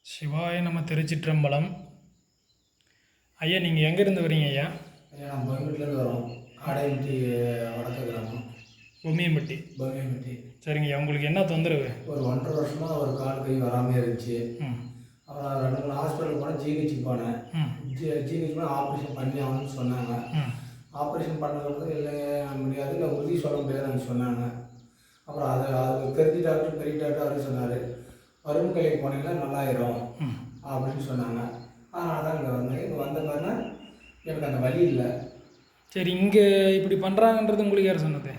சிவாய நம்ம திருச்சிற்றம்பலம். ஐயா, நீங்கள் எங்கேருந்து வரீங்க ஐயா? ஐயா, நான் பொம்மியம்பட்டிலேருந்து வரோம். ஆடையம்பட்டி வடக்கு கிராமம். பொம்மியம்பட்டி. பொம்மியம்பட்டி. சரிங்க ஐயா, உங்களுக்கு என்ன தொந்தரவு? ஒரு 1.5 வருஷமாக ஒரு கால் கை வராமே இருந்துச்சு. அப்புறம் 2 3 ஹாஸ்பிட்டலுக்கு போனேன், ஜிஹெச்சுக்கு போனேன். ஜிஹெச் போனால் ஆப்ரேஷன் பண்ணி ஆகணும்னு சொன்னாங்க. ஆப்ரேஷன் பண்ணதுக்கு இல்லை முடியாது, இல்லை உறுதி சொல்ல முடியாதுன்னு சொன்னாங்க. அப்புறம் அது தெரிஞ்ச டாக்டர், பெரிய டாக்டர் அவரே சொன்னார், வரும் கிளைக்கு போனீங்கன்னா நல்லாயிரும் அப்படின்னு சொன்னாங்க. அதனால தான் இங்கே வந்தேன். இங்கே வந்த பாருன்னா எனக்கு அந்த வழி இல்லை. சரி, இங்கே இப்படி பண்ணுறாங்கன்றது உங்களுக்கு யார் சொன்னது?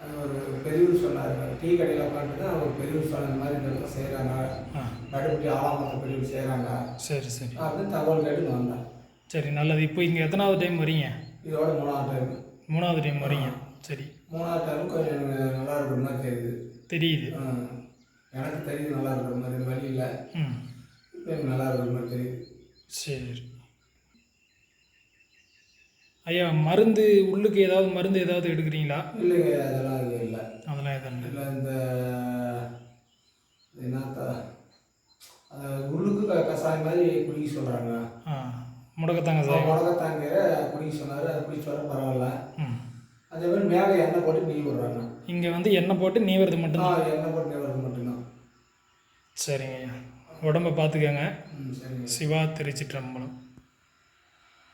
அது ஒரு பெரியவர் சொன்னார். டீ கடையில் உட்காந்து தான் ஒரு பெரியவர் சொன்ன மாதிரி இந்த இடத்துல செய்கிறாங்க, நடுப்பட்டி ஆளாமத்த பெரியவர் செய்கிறாங்க. சரி சரி அப்படின்னு தகவல் கேட்டு வந்தேன். சரி, நல்லது. இப்போ இங்கே எத்தனாவது டைம் வரீங்க? இதோட 3ஆவது டைம். 3ஆவது டைம் வரீங்க. சரி, 3ஆவது டைம் கொஞ்சம் எனக்கு நல்லா இருக்கிற மாதிரி தெரியுது. எனக்கு தெரியுது நல்லா இருக்கிற மாதிரி. வழி இல்லை, இப்போ எனக்கு நல்லா இருக்கிற மாதிரி தெரியுது. சரி ஐயா, மருந்து உள்ளுக்கு ஏதாவது மருந்து ஏதாவது எடுக்கிறீங்களா? இல்லைங்க, அதெல்லாம் இது இல்லை. அதெல்லாம் எதுவும் இல்லை. இந்த என்னத்த உள்ளுக்கு கசாயம் மாதிரி குடிக்க சொல்கிறாங்க. முடக்கத்தாங்க சார், முடக்கத்தாங்கீரை குடிக்க சொன்னார். அது குடிச்சு வர பரவாயில்ல. அதே மாதிரி மேலே எண்ணெய் போட்டு நீ விடுறாங்க. இங்கே வந்து எண்ணெய் போட்டு நீ வருது மட்டும்தான்? எண்ணெய் போட்டு நீ வருது மட்டும்தான். சரிங்க ஐயா, உடம்பை பார்த்துக்கங்க. சரிங்க. சிவா திருச்சிற்றம்பலம்.